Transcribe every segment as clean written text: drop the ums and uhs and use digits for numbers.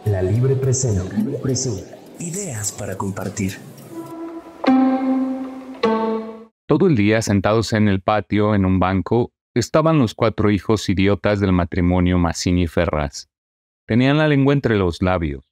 La Libre presenta. Ideas para compartir. Todo el día sentados en el patio en un banco estaban los 4 hijos idiotas del matrimonio Mazzini-Ferraz. Tenían la lengua entre los labios,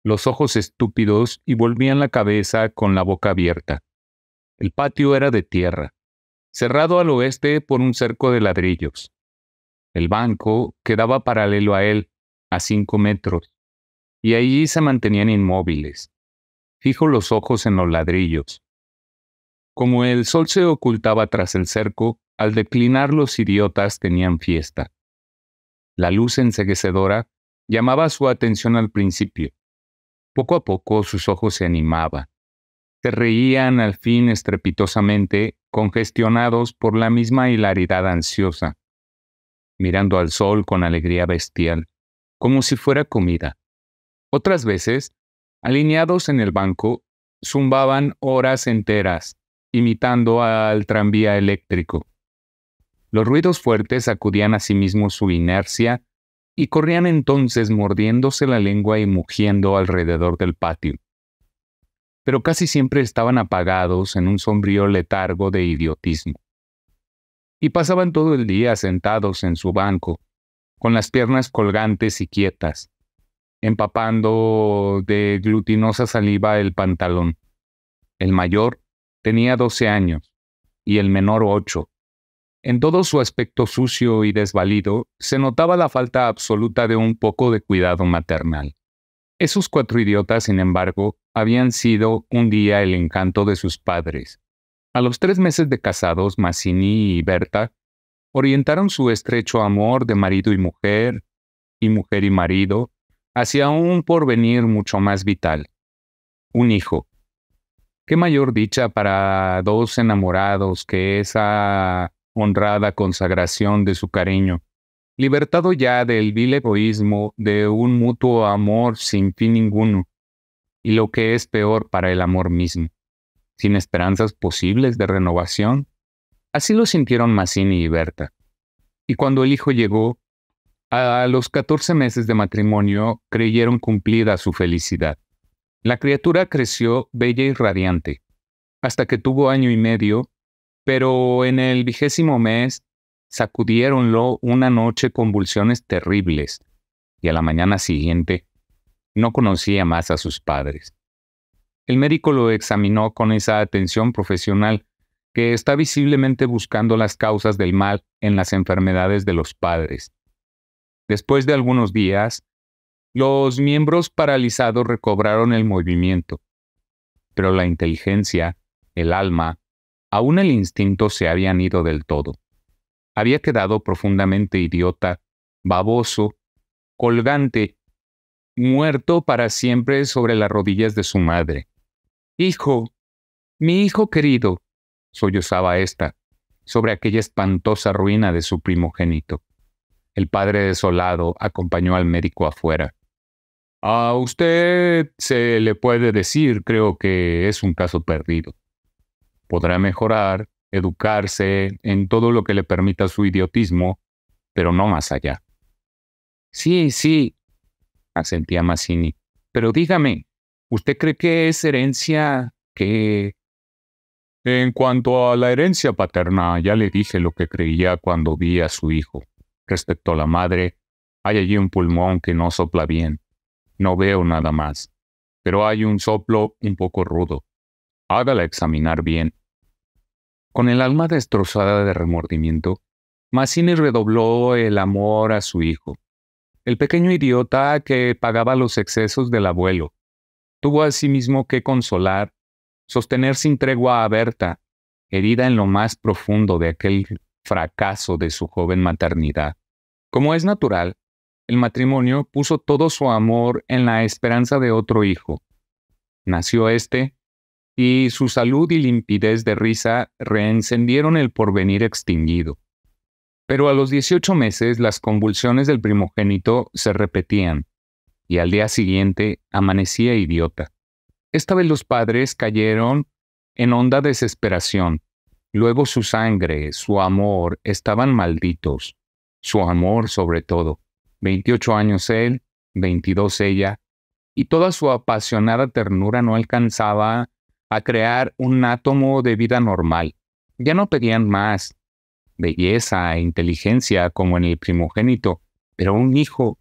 los ojos estúpidos y volvían la cabeza con la boca abierta. El patio era de tierra, cerrado al oeste por un cerco de ladrillos. El banco quedaba paralelo a él, a 5 metros, y allí se mantenían inmóviles, fijos los ojos en los ladrillos. Como el sol se ocultaba tras el cerco, al declinar los idiotas tenían fiesta. La luz enceguecedora llamaba su atención al principio. Poco a poco sus ojos se animaban. Se reían al fin estrepitosamente, congestionados por la misma hilaridad ansiosa, mirando al sol con alegría bestial, como si fuera comida. Otras veces, alineados en el banco, zumbaban horas enteras, imitando al tranvía eléctrico. Los ruidos fuertes sacudían a sí mismos su inercia y corrían entonces mordiéndose la lengua y mugiendo alrededor del patio. Pero casi siempre estaban apagados en un sombrío letargo de idiotismo. Y pasaban todo el día sentados en su banco, con las piernas colgantes y quietas, empapando de glutinosa saliva el pantalón. El mayor tenía 12 años y el menor 8. En todo su aspecto sucio y desvalido se notaba la falta absoluta de un poco de cuidado maternal. Esos 4 idiotas, sin embargo, habían sido un día el encanto de sus padres. A los 3 meses de casados, Mazzini y Berta orientaron su estrecho amor de marido y mujer y marido, hacia un porvenir mucho más vital. Un hijo. Qué mayor dicha para 2 enamorados que esa honrada consagración de su cariño, libertado ya del vil egoísmo de un mutuo amor sin fin ninguno, y lo que es peor para el amor mismo, sin esperanzas posibles de renovación. Así lo sintieron Mazzini y Berta. Y cuando el hijo llegó, a los 14 meses de matrimonio, creyeron cumplida su felicidad. La criatura creció bella y radiante, hasta que tuvo 1 año y medio, pero en el 20º mes sacudiéronlo una noche convulsiones terribles, y a la mañana siguiente no conocía más a sus padres. El médico lo examinó con esa atención profesional que está visiblemente buscando las causas del mal en las enfermedades de los padres. Después de algunos días, los miembros paralizados recobraron el movimiento, pero la inteligencia, el alma, aún el instinto se habían ido del todo. Había quedado profundamente idiota, baboso, colgante, muerto para siempre sobre las rodillas de su madre. «Hijo, mi hijo querido», sollozaba ésta, sobre aquella espantosa ruina de su primogénito. El padre desolado acompañó al médico afuera. «A usted se le puede decir, creo que es un caso perdido. Podrá mejorar, educarse en todo lo que le permita su idiotismo, pero no más allá». Sí, asentía Mazzini. «Pero dígame, ¿usted cree que es herencia que...?» «En cuanto a la herencia paterna, ya le dije lo que creía cuando vi a su hijo. Respecto a la madre, hay allí un pulmón que no sopla bien. No veo nada más, pero hay un soplo un poco rudo. Hágala examinar bien». Con el alma destrozada de remordimiento, Mazzini redobló el amor a su hijo. El pequeño idiota que pagaba los excesos del abuelo. Tuvo asimismo que consolar, sostener sin tregua a Berta, herida en lo más profundo de aquel fracaso de su joven maternidad. Como es natural, el matrimonio puso todo su amor en la esperanza de otro hijo. Nació éste, y su salud y limpidez de risa reencendieron el porvenir extinguido. Pero a los 18 meses las convulsiones del primogénito se repetían, y al día siguiente amanecía idiota. Esta vez los padres cayeron en honda desesperación. Luego su sangre, su amor, estaban malditos. Su amor sobre todo. 28 años él, 22 ella, y toda su apasionada ternura no alcanzaba a crear un átomo de vida normal. Ya no pedían más belleza e inteligencia como en el primogénito, pero un hijo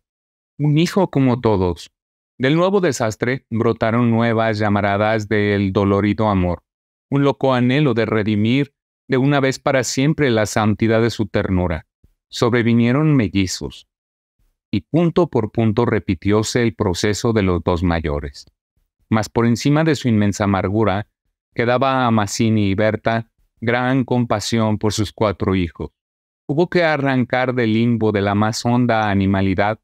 como todos. Del nuevo desastre brotaron nuevas llamaradas del dolorido amor, un loco anhelo de redimir de una vez para siempre la santidad de su ternura. Sobrevinieron mellizos, y punto por punto repitióse el proceso de los dos mayores. Mas por encima de su inmensa amargura, quedaba a Mazzini y Berta gran compasión por sus 4 hijos. Hubo que arrancar del limbo de la más honda animalidad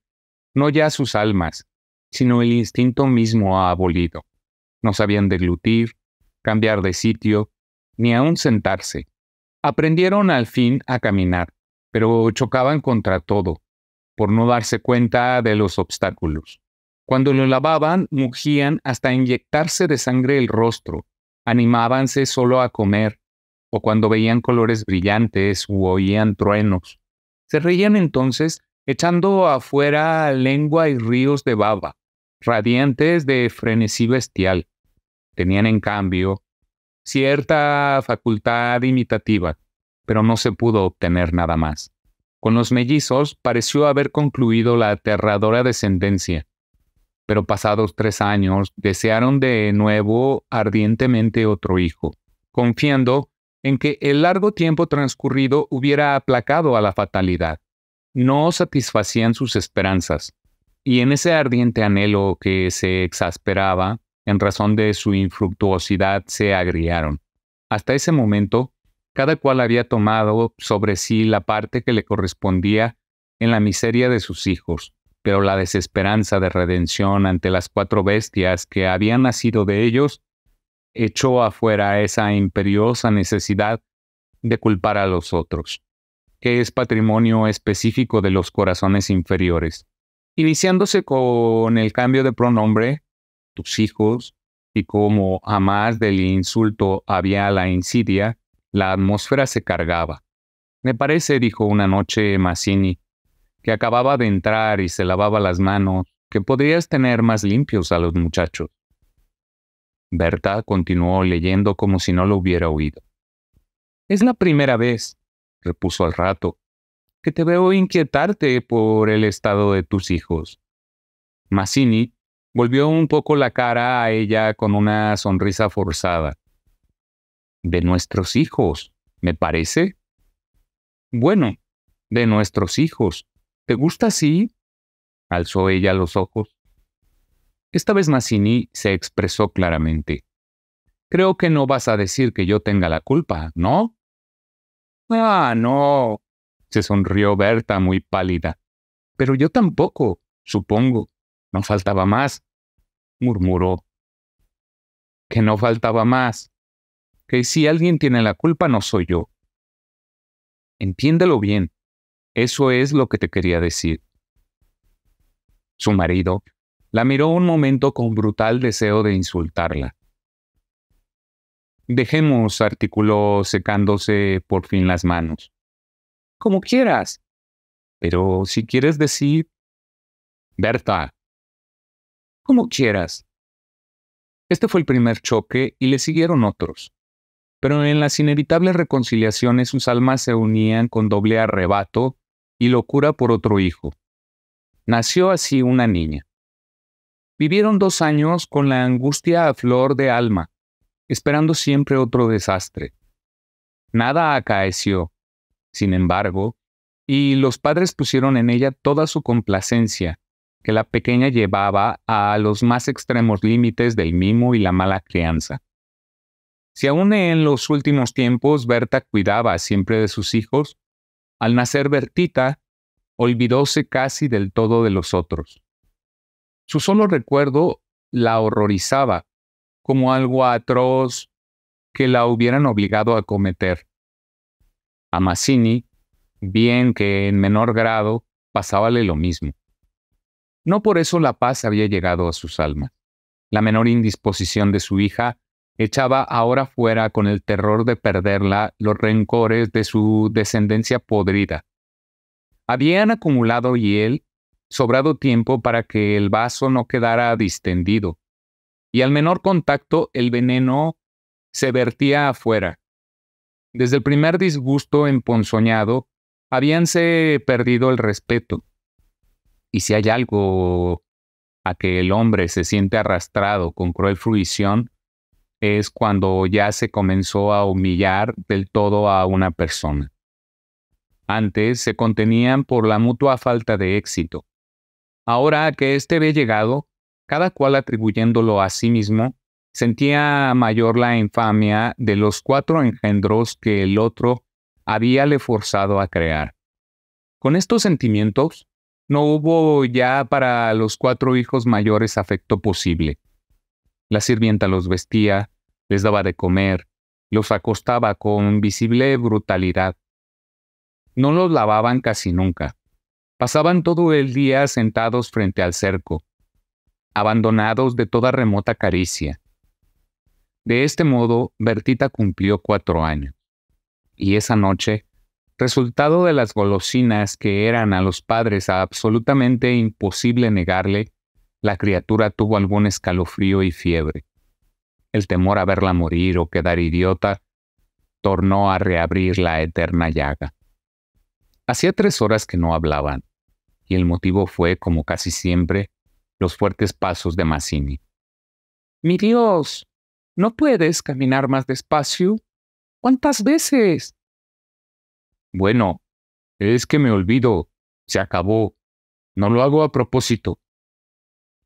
no ya sus almas, sino el instinto mismo abolido. No sabían deglutir, cambiar de sitio, ni aún sentarse. Aprendieron al fin a caminar, pero chocaban contra todo, por no darse cuenta de los obstáculos. Cuando lo lavaban, mugían hasta inyectarse de sangre el rostro, animábanse solo a comer, o cuando veían colores brillantes u oían truenos. Se reían entonces, echando afuera lengua y ríos de baba, radiantes de frenesí bestial. Tenían, en cambio, cierta facultad imitativa, pero no se pudo obtener nada más. Con los mellizos pareció haber concluido la aterradora descendencia, pero pasados 3 años desearon de nuevo ardientemente otro hijo, confiando en que el largo tiempo transcurrido hubiera aplacado a la fatalidad. No satisfacían sus esperanzas, y en ese ardiente anhelo que se exasperaba, en razón de su infructuosidad, se agriaron. Hasta ese momento, cada cual había tomado sobre sí la parte que le correspondía en la miseria de sus hijos, pero la desesperanza de redención ante las 4 bestias que habían nacido de ellos echó afuera esa imperiosa necesidad de culpar a los otros, que es patrimonio específico de los corazones inferiores. Iniciándose con el cambio de pronombre, tus hijos, y como a más del insulto había la insidia, la atmósfera se cargaba. Me parece, dijo una noche Mazzini, que acababa de entrar y se lavaba las manos, que podrías tener más limpios a los muchachos. Berta continuó leyendo como si no lo hubiera oído. Es la primera vez, repuso al rato, que te veo inquietarte por el estado de tus hijos. Mazzini volvió un poco la cara a ella con una sonrisa forzada. De nuestros hijos, ¿me parece? Bueno, de nuestros hijos. ¿Te gusta así? Alzó ella los ojos. Esta vez Mazzini se expresó claramente. Creo que no vas a decir que yo tenga la culpa, ¿no? Ah, no, se sonrió Berta muy pálida. Pero yo tampoco, supongo. No faltaba más, murmuró. Que no faltaba más. Que si alguien tiene la culpa no soy yo. Entiéndelo bien. Eso es lo que te quería decir. Su marido la miró un momento con brutal deseo de insultarla. Dejemos, articuló secándose por fin las manos. Como quieras. Pero si quieres decir... Berta. Como quieras. Este fue el primer choque y le siguieron otros. Pero en las inevitables reconciliaciones sus almas se unían con doble arrebato y locura por otro hijo. Nació así una niña. Vivieron 2 años con la angustia a flor de alma, esperando siempre otro desastre. Nada acaeció, sin embargo, y los padres pusieron en ella toda su complacencia, que la pequeña llevaba a los más extremos límites del mimo y la mala crianza. Si aún en los últimos tiempos Berta cuidaba siempre de sus hijos, al nacer Bertita, olvidóse casi del todo de los otros. Su solo recuerdo la horrorizaba, como algo atroz que la hubieran obligado a cometer. A Mazzini, bien que en menor grado, pasábale lo mismo. No por eso la paz había llegado a sus almas. La menor indisposición de su hija echaba ahora fuera con el terror de perderla los rencores de su descendencia podrida. Habían acumulado hiel sobrado tiempo para que el vaso no quedara distendido, y al menor contacto el veneno se vertía afuera. Desde el primer disgusto emponzoñado, habíanse perdido el respeto. Y si hay algo a que el hombre se siente arrastrado con cruel fruición, es cuando ya se comenzó a humillar del todo a una persona. Antes se contenían por la mutua falta de éxito. Ahora que éste había llegado, cada cual atribuyéndolo a sí mismo, sentía mayor la infamia de los 4 engendros que el otro habíale forzado a crear. Con estos sentimientos, no hubo ya para los 4 hijos mayores afecto posible. La sirvienta los vestía, les daba de comer, los acostaba con visible brutalidad. No los lavaban casi nunca. Pasaban todo el día sentados frente al cerco, abandonados de toda remota caricia. De este modo, Bertita cumplió 4 años. Y esa noche, resultado de las golosinas que eran a los padres absolutamente imposible negarle, la criatura tuvo algún escalofrío y fiebre. El temor a verla morir o quedar idiota tornó a reabrir la eterna llaga. Hacía 3 horas que no hablaban, y el motivo fue, como casi siempre, los fuertes pasos de Mazzini. «¡Mi Dios! ¿No puedes caminar más despacio? ¿Cuántas veces?» «Bueno, es que me olvido. Se acabó. No lo hago a propósito».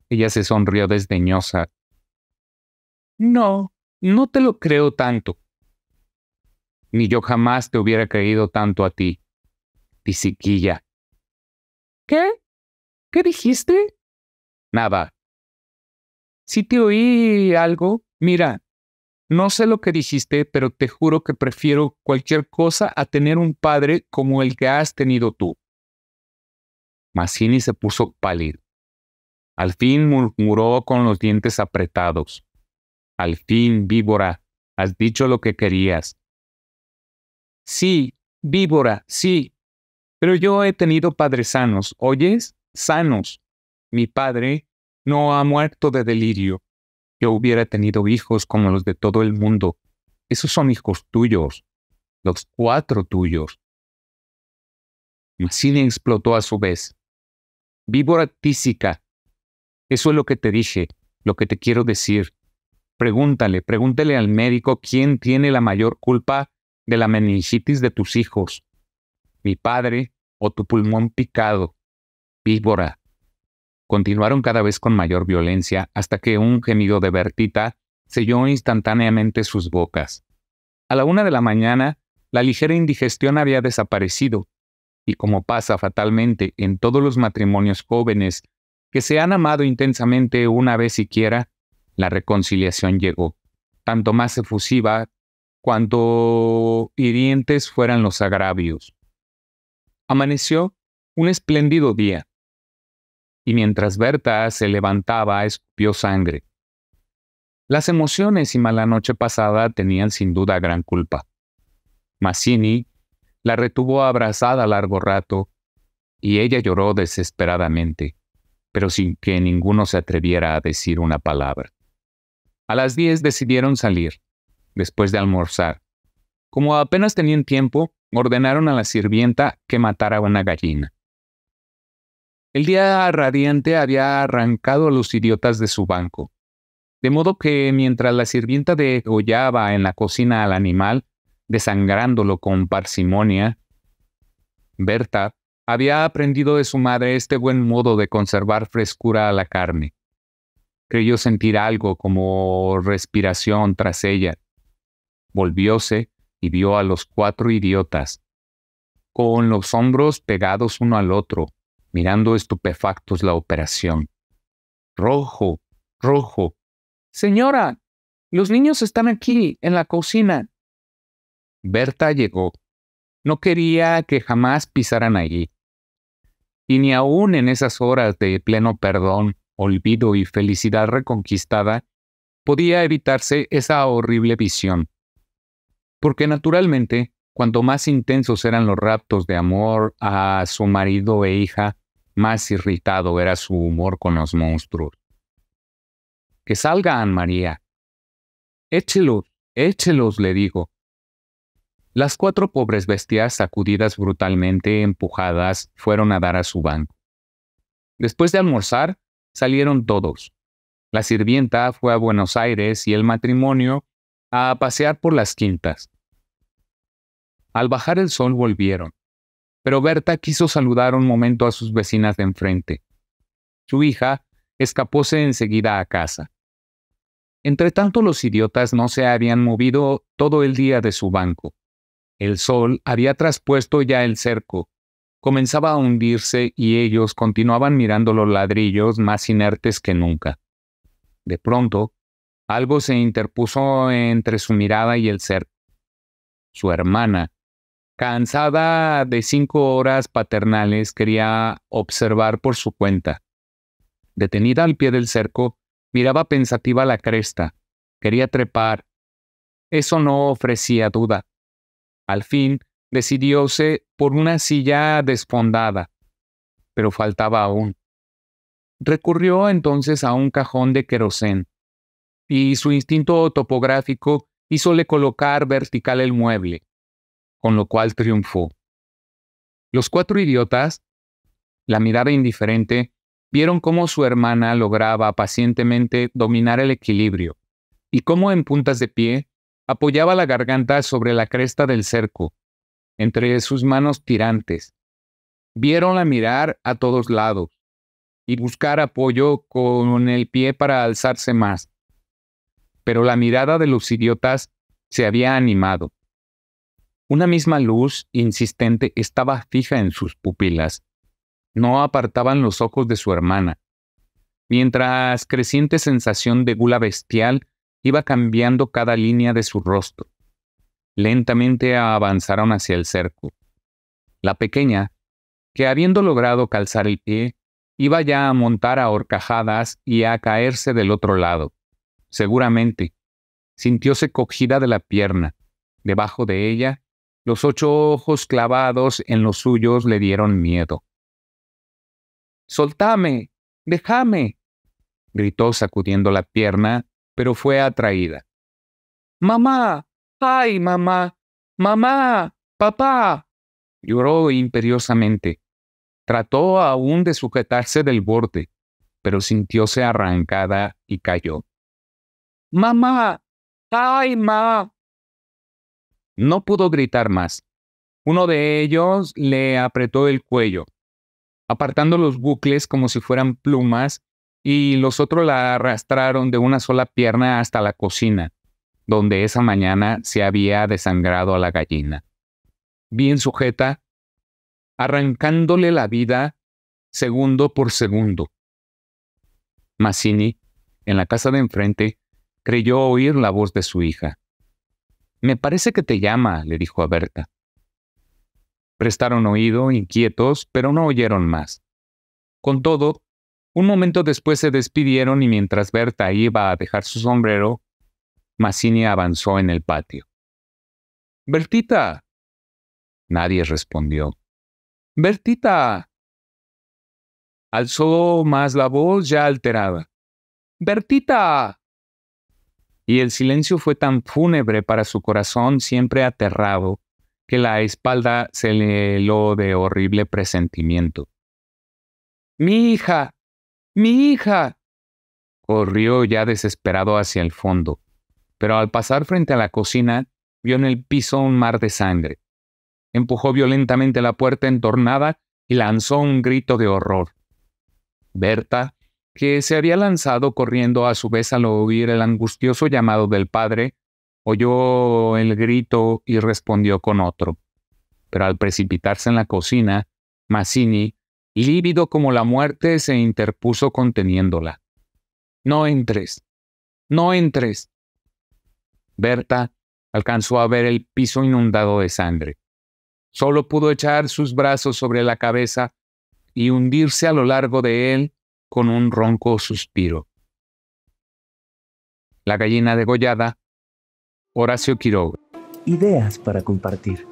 Ella se sonrió desdeñosa. «No, no te lo creo tanto». «Ni yo jamás te hubiera creído tanto a ti, tisiquilla». «¿Qué? ¿Qué dijiste?» «Nada». «Si te oí algo, mira, no sé lo que dijiste, pero te juro que prefiero cualquier cosa a tener un padre como el que has tenido tú». Mazzini se puso pálido. Al fin murmuró con los dientes apretados. «Al fin, víbora, has dicho lo que querías». «Sí, víbora, sí. Pero yo he tenido padres sanos, ¿oyes? Sanos. Mi padre no ha muerto de delirio. Yo hubiera tenido hijos como los de todo el mundo. Esos son hijos tuyos. Los 4 tuyos». Mazzini explotó a su vez. «Víbora tísica. Eso es lo que te dije, lo que te quiero decir. Pregúntale al médico quién tiene la mayor culpa de la meningitis de tus hijos. Mi padre o tu pulmón picado. Víbora». Continuaron cada vez con mayor violencia hasta que un gemido de Bertita selló instantáneamente sus bocas. A la 1 de la mañana, la ligera indigestión había desaparecido, y como pasa fatalmente en todos los matrimonios jóvenes que se han amado intensamente una vez siquiera, la reconciliación llegó, tanto más efusiva cuanto hirientes fueran los agravios. Amaneció un espléndido día, y mientras Berta se levantaba escupió sangre. Las emociones y mala noche pasada tenían sin duda gran culpa. Mazzini la retuvo abrazada largo rato, y ella lloró desesperadamente, pero sin que ninguno se atreviera a decir una palabra. A las 10 decidieron salir, después de almorzar. Como apenas tenían tiempo, ordenaron a la sirvienta que matara una gallina. El día radiante había arrancado a los idiotas de su banco, de modo que mientras la sirvienta degollaba en la cocina al animal, desangrándolo con parsimonia, Berta había aprendido de su madre este buen modo de conservar frescura a la carne. Creyó sentir algo como respiración tras ella. Volvióse y vio a los 4 idiotas, con los hombros pegados uno al otro, mirando estupefactos la operación. «Rojo, rojo». «Señora, los niños están aquí, en la cocina». Berta llegó. No quería que jamás pisaran allí. Y ni aun en esas horas de pleno perdón, olvido y felicidad reconquistada, podía evitarse esa horrible visión. Porque naturalmente, cuanto más intensos eran los raptos de amor a su marido e hija, Más irritado era su humor con los monstruos. —¡Que salgan, María! —Échelos, échelos, le digo. Las 4 pobres bestias, sacudidas brutalmente, empujadas, fueron a dar a su banco. Después de almorzar, salieron todos. La sirvienta fue a Buenos Aires y el matrimonio a pasear por las quintas. Al bajar el sol volvieron, pero Berta quiso saludar un momento a sus vecinas de enfrente. Su hija escapóse enseguida a casa. Entretanto, los idiotas no se habían movido todo el día de su banco. El sol había traspuesto ya el cerco, comenzaba a hundirse y ellos continuaban mirando los ladrillos más inertes que nunca. De pronto, algo se interpuso entre su mirada y el cerco. Su hermana, cansada de 5 horas paternales, quería observar por su cuenta. Detenida al pie del cerco, miraba pensativa la cresta. Quería trepar. Eso no ofrecía duda. Al fin, decidióse por una silla desfondada, pero faltaba aún. Recurrió entonces a un cajón de querosén, y su instinto topográfico hízole colocar vertical el mueble, con lo cual triunfó. Los 4 idiotas, la mirada indiferente, vieron cómo su hermana lograba pacientemente dominar el equilibrio, y cómo en puntas de pie apoyaba la garganta sobre la cresta del cerco, entre sus manos tirantes. Viéronla mirar a todos lados y buscar apoyo con el pie para alzarse más. Pero la mirada de los idiotas se había animado. Una misma luz insistente estaba fija en sus pupilas. No apartaban los ojos de su hermana, mientras creciente sensación de gula bestial iba cambiando cada línea de su rostro. Lentamente avanzaron hacia el cerco. La pequeña, que habiendo logrado calzar el pie, iba ya a montar a horcajadas y a caerse del otro lado. Seguramente, sintióse cogida de la pierna. Debajo de ella, los 8 ojos clavados en los suyos le dieron miedo. —¡Soltame! ¡Déjame! —gritó sacudiendo la pierna, pero fue atraída. —¡Mamá! ¡Ay, mamá! ¡Mamá! ¡Papá! Lloró imperiosamente. Trató aún de sujetarse del borde, pero sintióse arrancada y cayó. —¡Mamá! ¡Ay, ma! No pudo gritar más. Uno de ellos le apretó el cuello, apartando los bucles como si fueran plumas, y los otros la arrastraron de una sola pierna hasta la cocina, donde esa mañana se había desangrado a la gallina. Bien sujeta, arrancándole la vida segundo por segundo. Mazzini, en la casa de enfrente, creyó oír la voz de su hija. —Me parece que te llama —le dijo a Berta. Prestaron oído, inquietos, pero no oyeron más. Con todo, un momento después se despidieron y mientras Berta iba a dejar su sombrero, Mazzini avanzó en el patio. —¡Bertita! Nadie respondió. —¡Bertita! Alzó más la voz ya alterada. —¡Bertita! Y el silencio fue tan fúnebre para su corazón siempre aterrado que la espalda se le heló de horrible presentimiento. ¡Mi hija! ¡Mi hija! Corrió ya desesperado hacia el fondo, pero al pasar frente a la cocina vio en el piso un mar de sangre. Empujó violentamente la puerta entornada y lanzó un grito de horror. Berta, que se había lanzado corriendo a su vez al oír el angustioso llamado del padre, oyó el grito y respondió con otro. Pero al precipitarse en la cocina, Mazzini, lívido como la muerte, se interpuso conteniéndola. —¡No entres! ¡No entres! Berta alcanzó a ver el piso inundado de sangre. Solo pudo echar sus brazos sobre la cabeza y hundirse a lo largo de él con un ronco suspiro. La gallina degollada, Horacio Quiroga. Ideas para compartir.